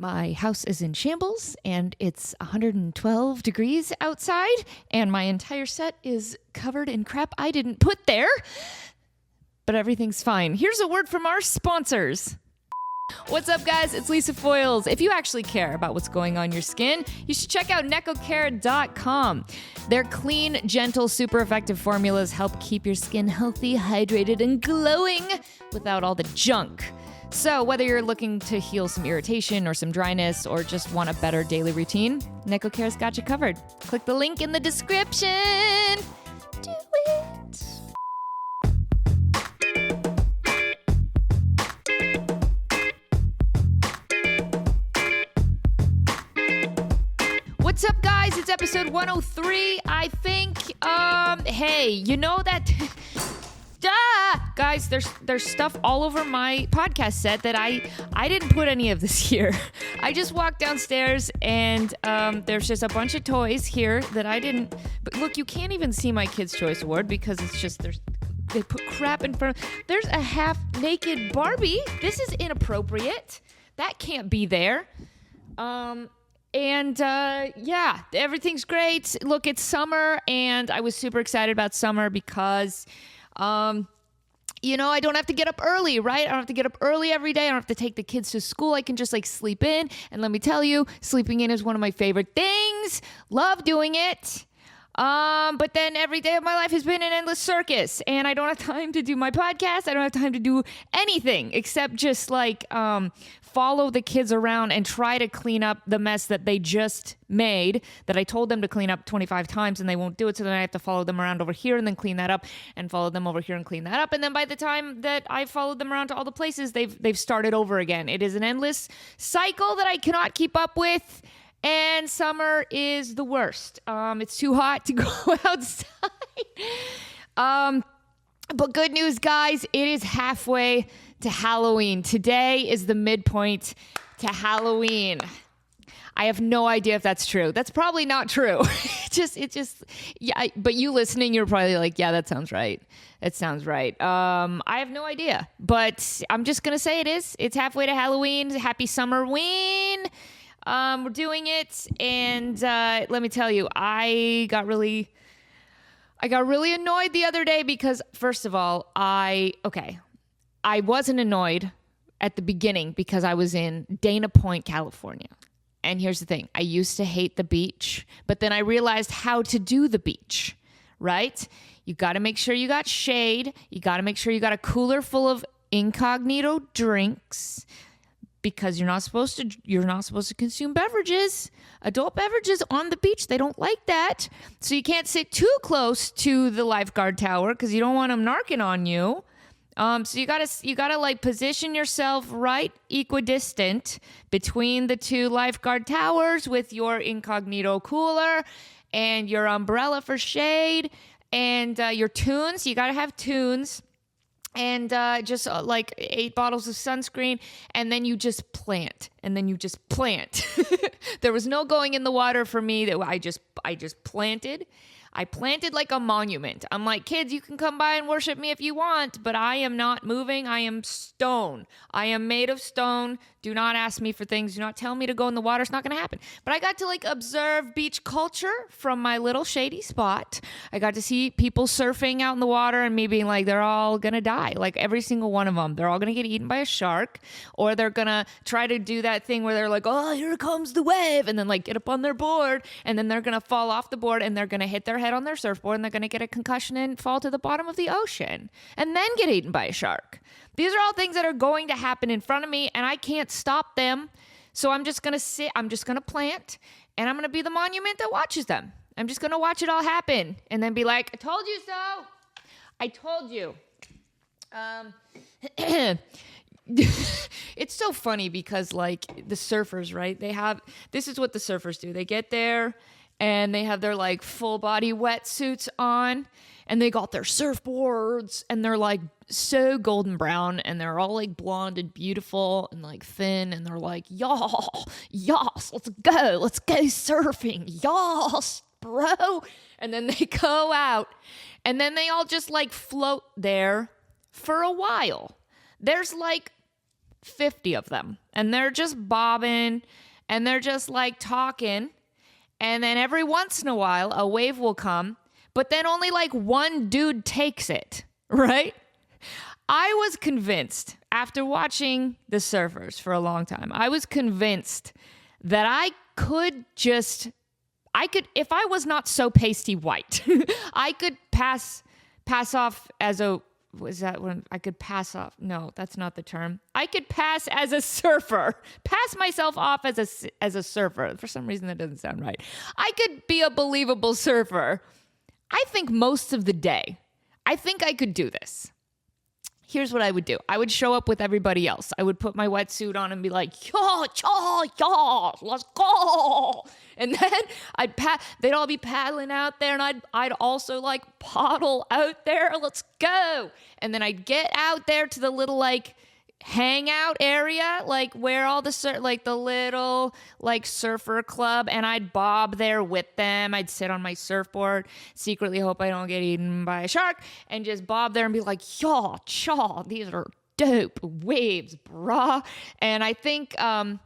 My house is in shambles and it's 112 degrees outside and my entire set is covered in crap I didn't put there. But everything's fine. Here's a word from our sponsors. What's up, guys? It's Lisa Foyles. If you actually care about what's going on your skin, you should check out necocare.com. Their clean, gentle, super effective formulas help keep your skin healthy, hydrated, and glowing without all the junk. So whether you're looking to heal some irritation or some dryness or just want a better daily routine, NecoCare's got you covered. Click the link in the description. Do it. What's up, guys? It's episode 103, I think. Hey, you know that... Guys, there's stuff all over my podcast set that I didn't put any of this here. I just walked downstairs and there's just a bunch of toys here that I didn't... But look, you can't even see my Kids' Choice Award because it's just... They put crap in front of... There's a half-naked Barbie. This is inappropriate. That can't be there. Yeah, everything's great. Look, it's summer, and I was super excited about summer because, I don't have to get up early, right? I don't have to get up early every day. I don't have to take the kids to school. I can just, sleep in. And let me tell you, sleeping in is one of my favorite things. Love doing it. But then every day of my life has been an endless circus, and I don't have time to do my podcast. I don't have time to do anything except just follow the kids around and try to clean up the mess that they just made, that I told them to clean up 25 times and they won't do it. So then I have to follow them around over here and then clean that up and follow them over here and clean that up. And then by the time that I followed them around to all the places, they've started over again. It is an endless cycle that I cannot keep up with. And summer is the worst. It's too hot to go outside. But good news, guys, it is halfway to Halloween. Today is the midpoint to Halloween. I have no idea if that's true. That's probably not true. Yeah, but you listening, you're probably like, yeah, that sounds right. It sounds right. I have no idea, but I'm just going to say it is. It's halfway to Halloween. Happy Summerween. We're doing it, and let me tell you, I got really annoyed the other day because, first of all, I wasn't annoyed at the beginning because I was in Dana Point, California. And here's the thing. I used to hate the beach, but then I realized how to do the beach, right? You got to make sure you got shade. You got to make sure you got a cooler full of incognito drinks, because you're not supposed to consume beverages, adult beverages on the beach. They don't like that. So you can't sit too close to the lifeguard tower because you don't want them narking on you. So you gotta position yourself right equidistant between the two lifeguard towers with your incognito cooler and your umbrella for shade and your tunes. You gotta have tunes. And just 8 bottles of sunscreen, and then you just plant, There was no going in the water for me. That I just planted. I planted like a monument. I'm like, kids, you can come by and worship me if you want, but I am not moving. I am stone. I am made of stone. Do not ask me for things. Do not tell me to go in the water. It's not going to happen. But I got to observe beach culture from my little shady spot. I got to see people surfing out in the water and me being like, they're all going to die. Every single one of them. They're all going to get eaten by a shark, or they're going to try to do that thing where they're like, oh, here comes the wave, and then get up on their board, and then they're going to fall off the board and they're going to hit their head on their surfboard and they're going to get a concussion and fall to the bottom of the ocean and then get eaten by a shark. These are all things that are going to happen in front of me, and I can't stop them. So I'm just going to sit, I'm just going to plant, and I'm going to be the monument that watches them. I'm just going to watch it all happen and then be like, I told you so. I told you. It's so funny because the surfers, right? This is what the surfers do. They get there and they have their full body wetsuits on, and they got their surfboards, and they're so golden brown, and they're all blonde and beautiful and thin, and they're y'all, yas, let's go surfing, yas, bro. And then they go out, and then they all just float there for a while. There's 50 of them. And they're just bobbing and they're just like talking. And then every once in a while, a wave will come, but then only like one dude takes it, right? I was convinced after watching the surfers for a long time, I was convinced that I could, if I was not so pasty white, I could pass off as a, was that when I could pass off? No, that's not the term. I could pass as a surfer, pass myself off as a surfer. For some reason, that doesn't sound right. I could be a believable surfer. I think most of the day, I think I could do this. Here's what I would do. I would show up with everybody else. I would put my wetsuit on and be like, yeah, let's go. And then they'd all be paddling out there, and I'd also like paddle out there. Let's go. And then I'd get out there to the little like hangout area, like where all the little like surfer club, and I'd bob there with them. I'd sit on my surfboard, secretly hope I don't get eaten by a shark, and just bob there and be like, yaw, chaw, these are dope waves, brah. And I think a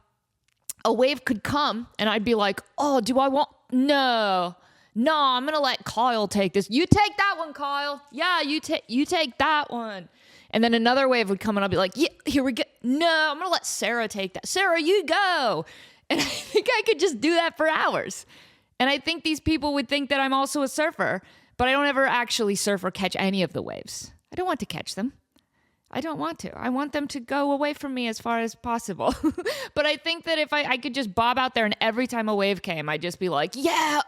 wave could come and I'd be like, oh, do I want, no, I'm gonna let Kyle take this. You take that one, Kyle. Yeah, you take that one. And then another wave would come and I'll be like, yeah, here we go. No, I'm going to let Sarah take that. Sarah, you go. And I think I could just do that for hours. And I think these people would think that I'm also a surfer, but I don't ever actually surf or catch any of the waves. I don't want to catch them. I don't want to. I want them to go away from me as far as possible. But I think that if I could just bob out there and every time a wave came, I'd just be like, yeah,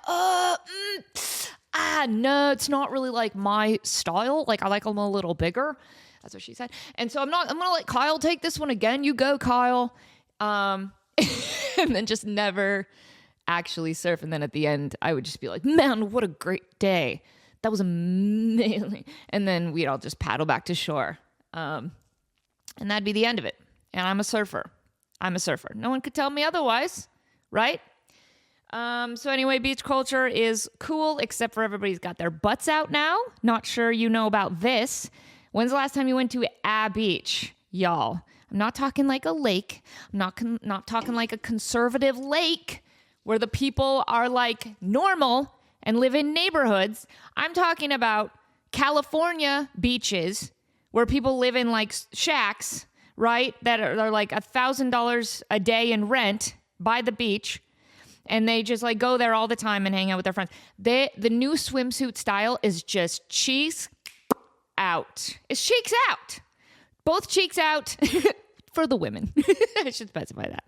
no, it's not really like my style. Like I like them a little bigger. That's what she said. And so I'm going to let Kyle take this one again. You go, Kyle. And then just never actually surf. And then at the end, I would just be like, man, what a great day. That was amazing. And then we'd all just paddle back to shore. And that'd be the end of it. And I'm a surfer. No one could tell me otherwise, right? So anyway, beach culture is cool, except for everybody's got their butts out now. Not sure you know about this. When's the last time you went to a beach, y'all? I'm not talking like a lake. I'm not talking like a conservative lake where the people are like normal and live in neighborhoods. I'm talking about California beaches where people live in like shacks, right? That are like $1,000 a day in rent by the beach. And they just like go there all the time and hang out with their friends. The new swimsuit style is just cheeks out. It's cheeks out. Both cheeks out for the women. I should specify that.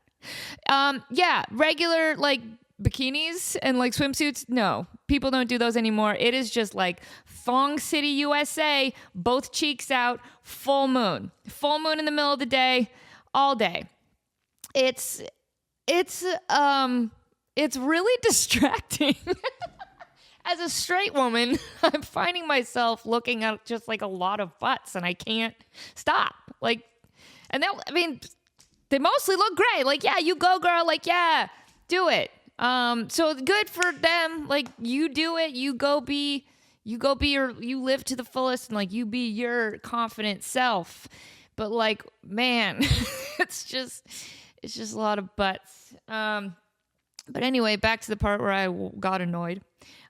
Yeah, regular like bikinis and like swimsuits. No, people don't do those anymore. It is just like Thong City, USA, both cheeks out, full moon in the middle of the day, all day. It's really distracting. As a straight woman, I'm finding myself looking at just like a lot of butts and I can't stop. Like, and they mostly look great. Like, yeah, you go, girl. Like, yeah, do it. So good for them. Like, you do it. You live to the fullest and like you be your confident self. But like, man, it's just a lot of butts. But anyway, back to the part where I got annoyed.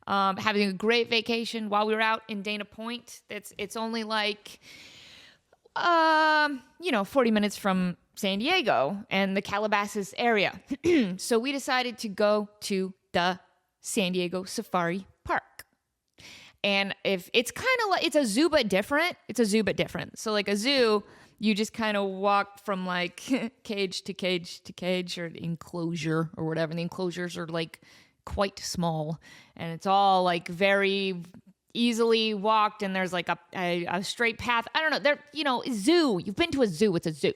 Having a great vacation while we were out in Dana Point. It's only like, 40 minutes from San Diego and the Calabasas area. So we decided to go to the San Diego Safari Park. And if it's kind of like, it's a zoo but different. So like a zoo, you just kind of walk from like cage to cage to cage or enclosure or whatever. And the enclosures are like quite small and it's all like very easily walked and there's like a straight path. I don't know. Zoo. You've been to a zoo. It's a zoo.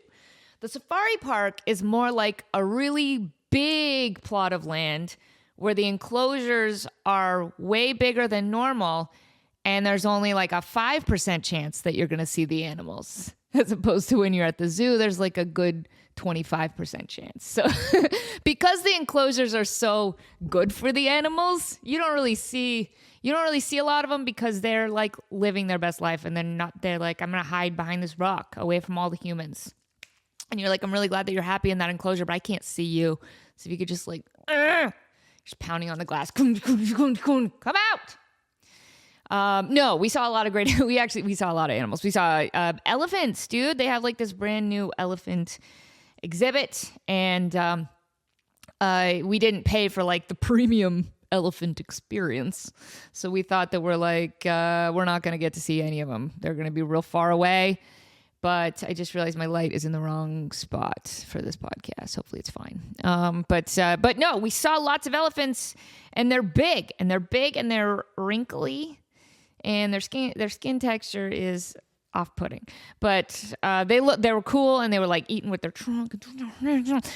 The safari park is more like a really big plot of land where the enclosures are way bigger than normal and there's only like a 5% chance that you're going to see the animals. As opposed to when you're at the zoo, there's like a good 25% chance. So because the enclosures are so good for the animals, you don't really see a lot of them because they're like living their best life and they're like, I'm going to hide behind this rock away from all the humans. And you're like, I'm really glad that you're happy in that enclosure, but I can't see you. So if you could just like, just pounding on the glass, come out. No, we saw a lot of great, we saw a lot of animals. We saw elephants, dude. They have like this brand new elephant exhibit. And we didn't pay for like the premium elephant experience. So we thought that we're not going to get to see any of them. They're going to be real far away. But I just realized my light is in the wrong spot for this podcast. Hopefully it's fine. But no, we saw lots of elephants, and they're big, and they're wrinkly, and their skin texture is off-putting. But they were cool, and they were like eating with their trunk.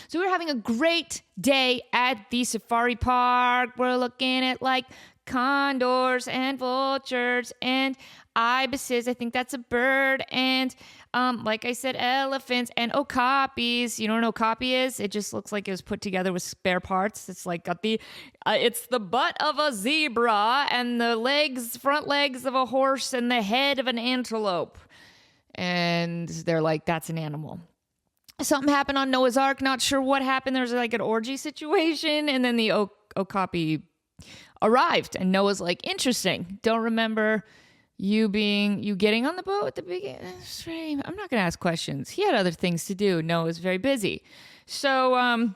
So we were having a great day at the safari park. We're looking at like condors and vultures and ibises. I think that's a bird. And like I said, elephants and okapis. You know what an okapi is? It just looks like it was put together with spare parts. It's like got it's the butt of a zebra and the front legs of a horse and the head of an antelope. And they're like, that's an animal. Something happened on Noah's Ark. Not sure what happened. There was like an orgy situation. And then the okapi arrived. And Noah's like, interesting. Don't remember you getting on the boat at the beginning. I'm not going to ask questions. He had other things to do. Noah's very busy. So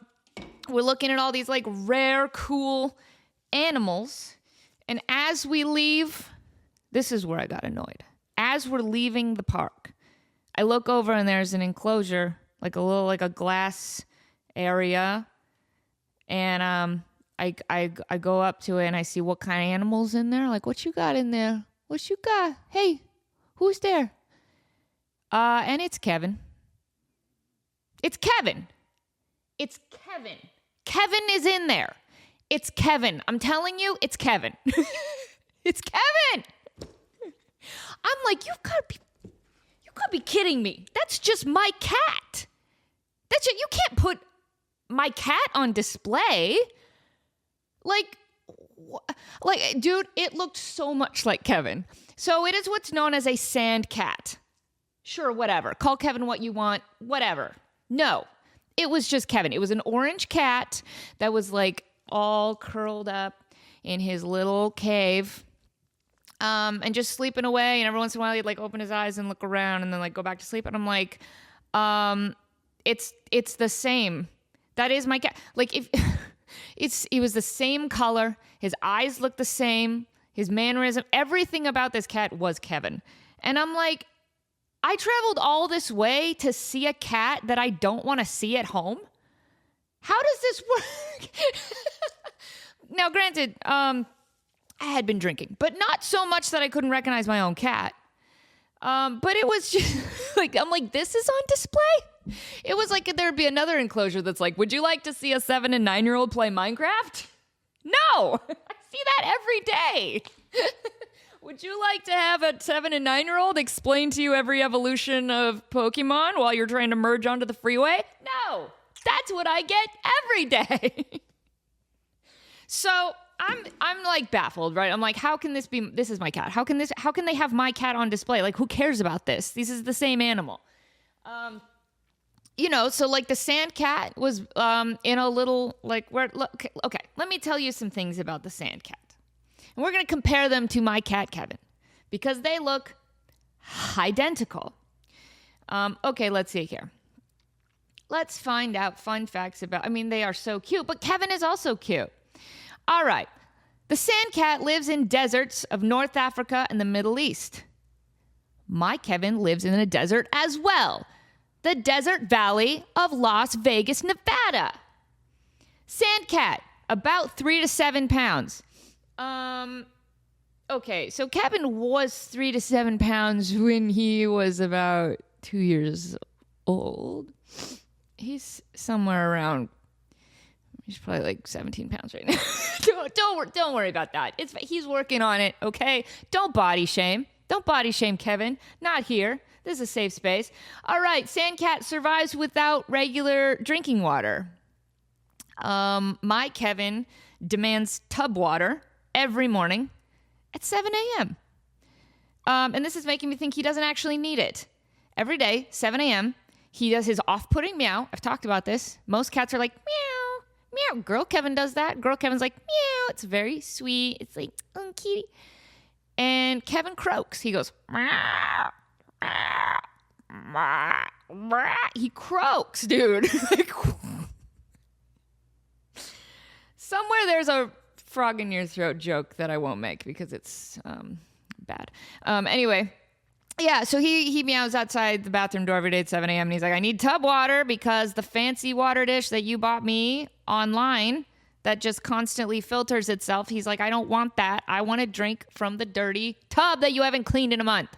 we're looking at all these like rare, cool animals. And as we leave, this is where I got annoyed. As we're leaving the park, I look over and there's an enclosure, like a glass area. And I go up to it and I see what kind of animals in there. Like, what you got in there? What you got? Hey, who's there? And it's Kevin. It's Kevin. It's Kevin. Kevin is in there. It's Kevin. I'm telling you, it's Kevin. It's Kevin. I'm like, you gotta be kidding me. That's just my cat. You can't put my cat on display. Like, dude, it looked so much like Kevin. So it is what's known as a sand cat. Sure, whatever. Call Kevin what you want, whatever. No, it was just Kevin. It was an orange cat that was like all curled up in his little cave. And just sleeping away. And every once in a while he'd like open his eyes and look around and then like go back to sleep. And I'm like, it's the same. That is my cat. Like if he was the same color, his eyes looked the same, his mannerism, everything about this cat was Kevin. And I'm like, I traveled all this way to see a cat that I don't want to see at home. How does this work? Now, granted, I had been drinking, but not so much that I couldn't recognize my own cat. But it was just like, I'm like, this is on display? It was like there'd be another enclosure that's like, would you like to see a 7 and 9-year-old play Minecraft? No, I see that every day. Would you like to have a 7 and 9-year-old explain to you every evolution of Pokemon while you're trying to merge onto the freeway? No, that's what I get every day. So I'm like baffled, right? I'm like, how can this is my cat. How can they have my cat on display? Like, who cares about this? This is the same animal. So like the sand cat was in a little like okay, let me tell you some things about the sand cat. And we're going to compare them to my cat Kevin because they look identical. Okay, let's see here. Let's find out fun facts they are so cute, but Kevin is also cute. All right. The sand cat lives in deserts of North Africa and the Middle East. My Kevin lives in a desert as well. The desert valley of Las Vegas, Nevada. Sand cat, about 3 to 7 pounds. Okay, so Kevin was 3 to 7 pounds when he was about 2 years old. He's somewhere around... He's probably like 17 pounds right now. Don't worry about that. He's working on it, okay? Don't body shame. Don't body shame Kevin. Not here. This is a safe space. All right, sand cat survives without regular drinking water. My Kevin demands tub water every morning at 7 a.m. And this is making me think he doesn't actually need it. Every day, 7 a.m., He does his off-putting meow. I've talked about this. Most cats are like, meow, meow. Girl Kevin does that. Girl Kevin's like, meow. It's very sweet. It's like, oh, kitty. And Kevin croaks. He goes, meow, meow, meow, meow. He croaks, dude. Somewhere there's a frog in your throat joke that I won't make because it's bad. Anyway. Yeah, so he meows outside the bathroom door every day at 7 a.m. and he's like, I need tub water because the fancy water dish that you bought me online that just constantly filters itself, he's like, I don't want that. I want to drink from the dirty tub that you haven't cleaned in a month.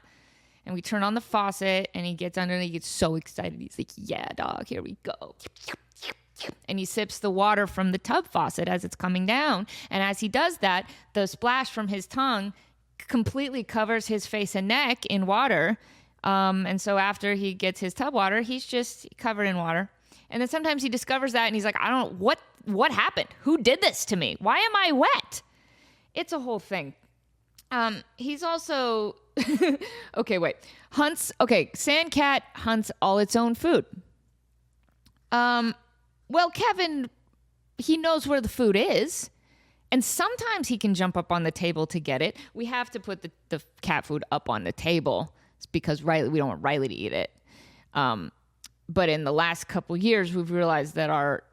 And we turn on the faucet and he gets under and he gets so excited. He's like, yeah, dog, here we go. And he sips the water from the tub faucet as it's coming down. And as he does that, the splash from his tongue completely covers his face and neck in water. And so after he gets his tub water, he's just covered in water. And then sometimes he discovers that and he's like, I don't know, what happened? Who did this to me? Why am I wet? It's a whole thing. He's also, Sandcat hunts all its own food. Well, Kevin, he knows where the food is. And sometimes he can jump up on the table to get it. We have to put the cat food up on the table. It's because we don't want Riley to eat it. But in the last couple years, we've realized that our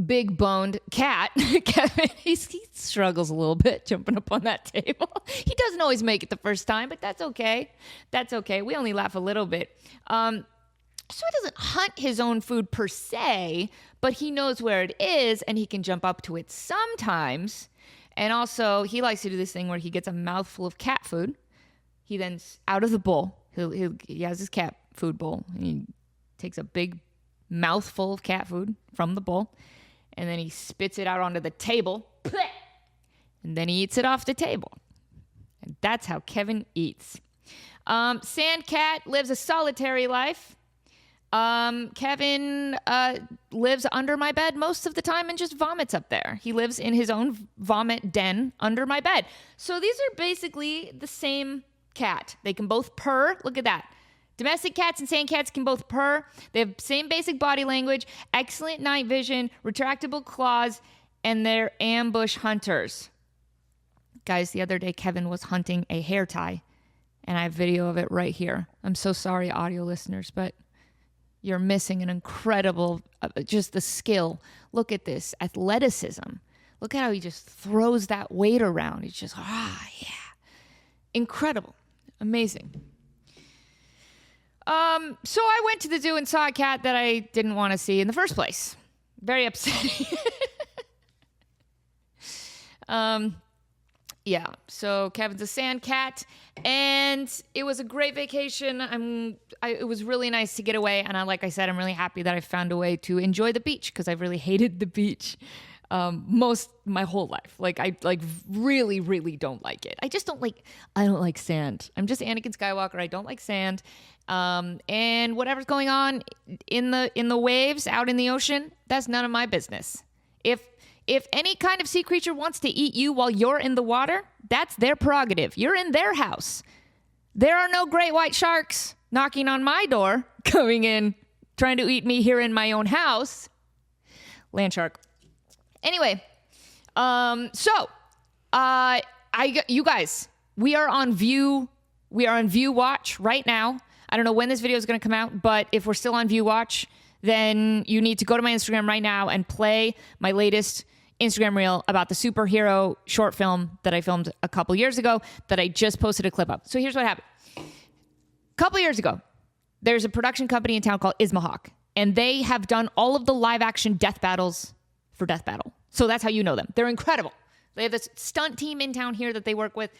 big-boned cat, Kevin, he struggles a little bit jumping up on that table. He doesn't always make it the first time, but that's okay. That's okay. We only laugh a little bit. So he doesn't hunt his own food per se, but he knows where it is and he can jump up to it sometimes. And also, he likes to do this thing where he gets a mouthful of cat food. He then, out of the bowl, he has his cat food bowl. And he takes a big mouthful of cat food from the bowl. And then he spits it out onto the table. And then he eats it off the table. And that's how Kevin eats. Sandcat lives a solitary life. Kevin lives under my bed most of the time and just vomits up there. He lives in his own vomit den under my bed. So these are basically the same cat. They can both purr. Look at that. Domestic cats and sand cats can both purr. They have same basic body language, excellent night vision, retractable claws, and they're ambush hunters. Guys, the other day Kevin was hunting a hair tie, and I have video of it right here. I'm so sorry, audio listeners, but you're missing an incredible, just the skill. Look at this athleticism. Look at how he just throws that weight around. He's just, yeah. Incredible. Amazing. So I went to the zoo and saw a cat that I didn't want to see in the first place. Very upsetting. Yeah, so Kevin's a sand cat, and it was a great vacation. It was really nice to get away, and like I said, I'm really happy that I found a way to enjoy the beach because I've really hated the beach my whole life. Like I really, really don't like it. I don't like sand. I'm just Anakin Skywalker. I don't like sand. And whatever's going on in the waves out in the ocean, that's none of my business. If any kind of sea creature wants to eat you while you're in the water, that's their prerogative. You're in their house. There are no great white sharks knocking on my door, coming in, trying to eat me here in my own house. Land shark. Anyway, you guys, we are on View Watch right now. I don't know when this video is going to come out, but if we're still on View Watch, then you need to go to my Instagram right now and play my latest Instagram reel about the superhero short film that I filmed a couple years ago that I just posted a clip of. So here's what happened. A couple years ago, there's a production company in town called Ismahawk, and they have done all of the live action death battles for Death Battle. So that's how you know them. They're incredible. They have this stunt team in town here that they work with.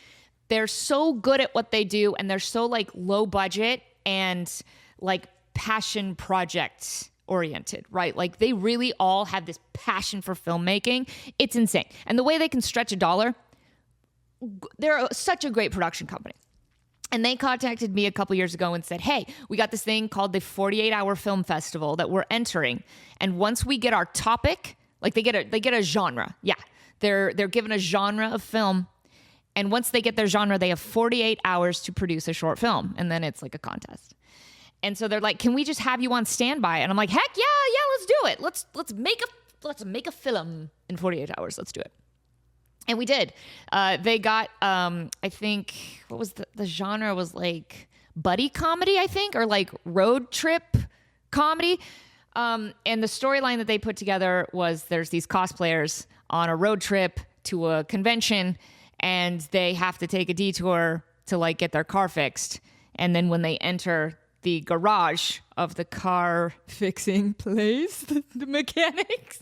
They're so good at what they do, and they're so like low budget and like passion projects oriented, right? Like they really all have this passion for filmmaking. It's insane. And the way they can stretch a dollar, they're such a great production company. And they contacted me a couple years ago and said, hey, we got this thing called the 48-Hour Film Festival that we're entering. And once we get our topic, like they get a genre. Yeah. They're given a genre of film. And once they get their genre, they have 48 hours to produce a short film. And then it's like a contest. And so they're like, can we just have you on standby? And I'm like, heck yeah, let's do it. Let's make a film in 48 hours. Let's do it. And we did. They got, I think, what was the genre was like buddy comedy, I think, or like road trip comedy. And the storyline that they put together was there's these cosplayers on a road trip to a convention, and they have to take a detour to like get their car fixed. And then when they enter the garage of the car fixing place, the mechanics,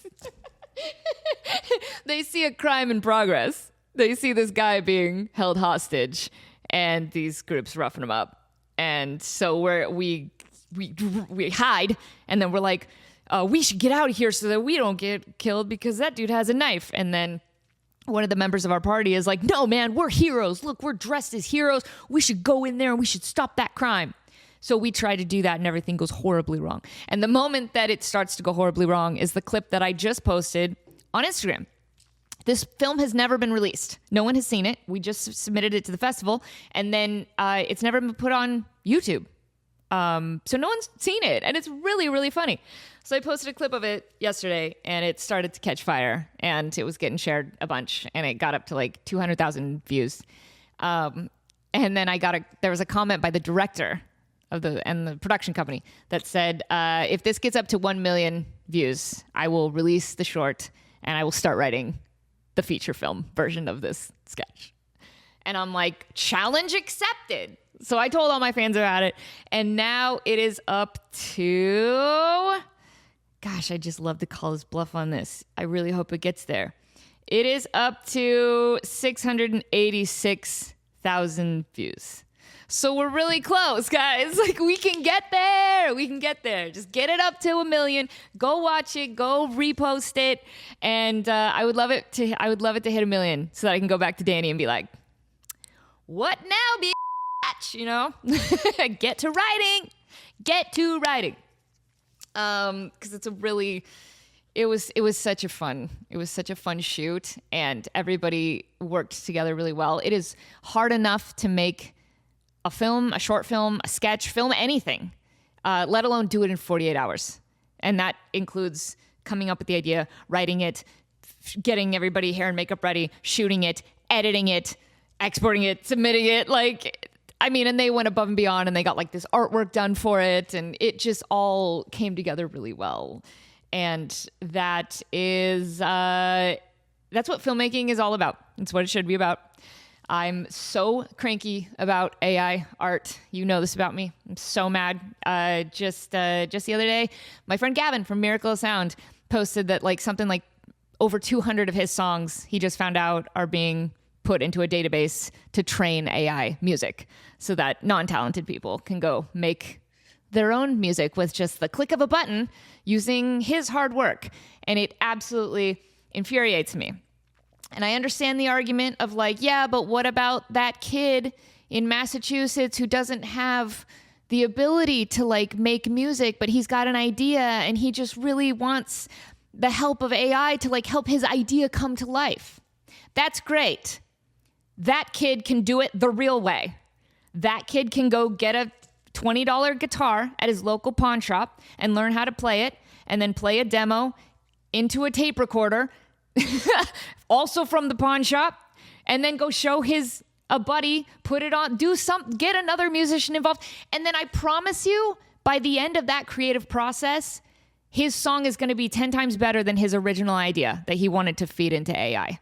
they see a crime in progress. They see this guy being held hostage, and these groups roughing him up. And so we hide, and then we're like, we should get out of here so that we don't get killed because that dude has a knife. And then one of the members of our party is like, no, man, we're heroes. Look, we're dressed as heroes. We should go in there and we should stop that crime. So we try to do that, and everything goes horribly wrong. And the moment that it starts to go horribly wrong is the clip that I just posted on Instagram. This film has never been released. No one has seen it. We just submitted it to the festival, and then it's never been put on YouTube. So no one's seen it, and it's really, really funny. So I posted a clip of it yesterday, and it started to catch fire, and it was getting shared a bunch, and it got up to like 200,000 views. And then there was a comment by the director of the production company that said, if this gets up to 1 million views, I will release the short, and I will start writing the feature film version of this sketch. And I'm like, challenge accepted. So I told all my fans about it, and now it is up to, gosh, I just love to call his bluff on this. I really hope it gets there. It is up to 686,000 views. So we're really close, guys. Like, we can get there. We can get there. Just get it up to 1 million. Go watch it. Go repost it. And I would love it to hit 1 million so that I can go back to Danny and be like, what now, bitch? You know, get to writing. Because it was such a fun shoot, and everybody worked together really well. It is hard enough to make a film, a short film, a sketch film, anything, let alone do it in 48 hours. And that includes coming up with the idea, writing it, getting everybody hair and makeup ready, shooting it, editing it, exporting it, submitting it. And they went above and beyond, and they got like this artwork done for it, and it just all came together really well. And that is, that's what filmmaking is all about. It's what it should be about. I'm so cranky about AI art. You know this about me. I'm so mad. Just the other day, my friend Gavin from Miracle of Sound posted that like something like over 200 of his songs he just found out are being put into a database to train AI music so that non-talented people can go make their own music with just the click of a button using his hard work. And it absolutely infuriates me. And I understand the argument of like, yeah, but what about that kid in Massachusetts who doesn't have the ability to like make music, but he's got an idea and he just really wants the help of AI to like help his idea come to life. That's great. That kid can do it the real way. That kid can go get a $20 guitar at his local pawn shop and learn how to play it, and then play a demo into a tape recorder, also from the pawn shop, and then go show a buddy, put it on, get another musician involved. And then I promise you, by the end of that creative process, his song is going to be 10 times better than his original idea that he wanted to feed into AI.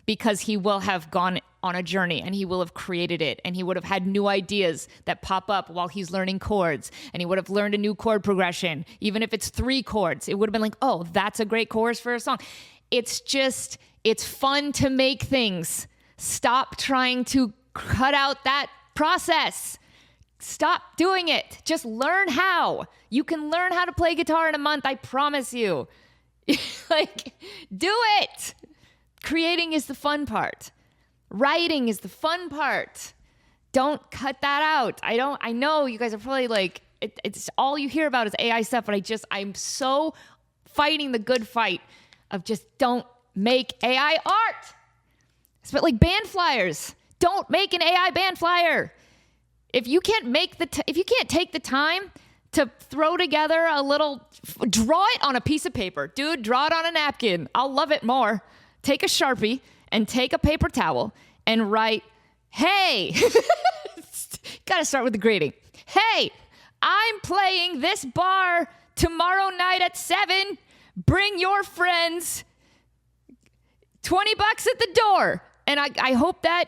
Because he will have gone on a journey, and he will have created it, and he would have had new ideas that pop up while he's learning chords, and he would have learned a new chord progression. Even if it's 3 chords, it would have been like, oh, that's a great chorus for a song. It's fun to make things. Stop trying to cut out that process. Stop doing it. Just learn how. You can learn how to play guitar in a month, I promise you. Do it. Creating is the fun part. Writing is the fun part. Don't cut that out. I know you guys are probably like, it's all you hear about is AI stuff, but I'm so fighting the good fight of just don't make AI art. But like band flyers, don't make an AI band flyer. If you can't take the time to throw together a little, draw it on a piece of paper. Dude, draw it on a napkin. I'll love it more. Take a Sharpie and take a paper towel and write, hey, gotta start with the greeting. Hey, I'm playing this bar tomorrow night at 7. Bring your friends. $20 at the door. And I hope that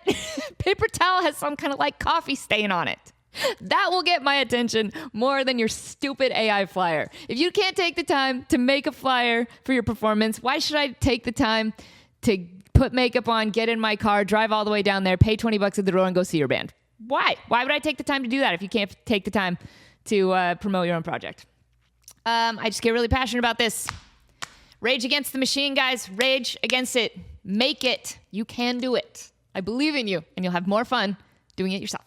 paper towel has some kind of like coffee stain on it. That will get my attention more than your stupid AI flyer. If you can't take the time to make a flyer for your performance, why should I take the time to put makeup on, get in my car, drive all the way down there, pay $20 at the door, and go see your band? Why? Why would I take the time to do that if you can't take the time to promote your own project? I just get really passionate about this. Rage against the machine, guys. Rage against it. Make it. You can do it. I believe in you, and you'll have more fun doing it yourself.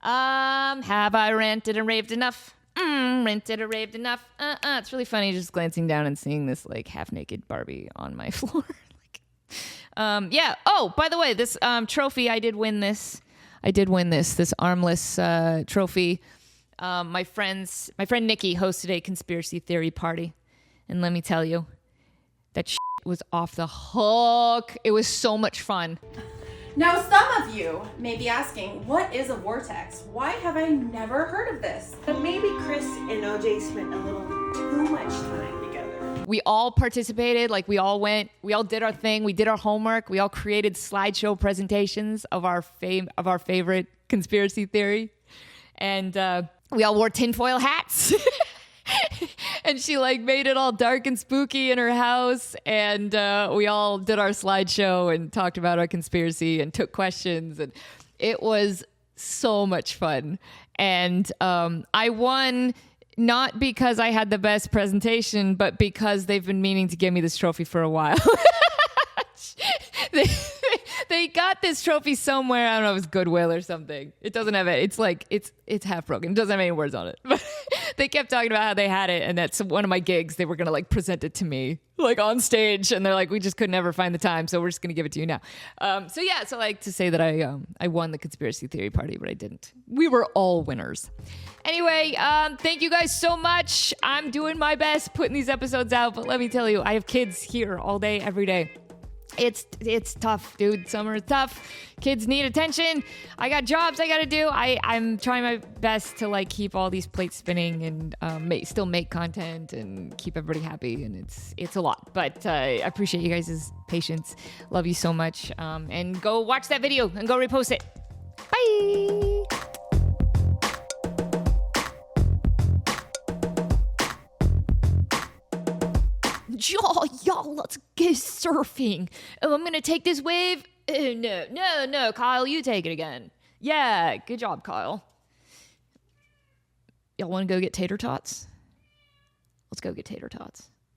Have I ranted and raved enough? Ranted or raved enough? It's really funny just glancing down and seeing this like half-naked Barbie on my floor. Yeah. Oh, by the way, this trophy, I did win this. This armless trophy. My friend Nikki hosted a conspiracy theory party. And let me tell you, that shit was off the hook. It was so much fun. Now, some of you may be asking, what is a vortex? Why have I never heard of this? But maybe Chris and OJ spent a little too much time together. We all participated, like we all did our thing, we did our homework, we all created slideshow presentations of our favorite conspiracy theory. And we all wore tinfoil hats. And she like made it all dark and spooky in her house. And we all did our slideshow and talked about our conspiracy and took questions. And it was so much fun. And I won not because I had the best presentation, but because they've been meaning to give me this trophy for a while. They got this trophy somewhere. I don't know if it's Goodwill or something. It doesn't have it. It's like, it's half broken. It doesn't have any words on it. But they kept talking about how they had it. And that's one of my gigs. They were going to like present it to me like on stage. And they're like, we just could never find the time. So we're just going to give it to you now. So yeah, so I like to say that I won the conspiracy theory party, but I didn't. We were all winners. Anyway, thank you guys so much. I'm doing my best putting these episodes out. But let me tell you, I have kids here all day, every day. It's tough, dude. Summer is tough. Kids need attention. I got jobs I got to do. I'm trying my best to like keep all these plates spinning and still make content and keep everybody happy. And it's a lot, but I appreciate you guys' patience. Love you so much. And go watch that video and go repost it. Bye. Y'all, let's go surfing. Oh, I'm going to take this wave. No, Kyle, you take it again. Yeah, good job, Kyle. Y'all want to go get tater tots? Let's go get tater tots.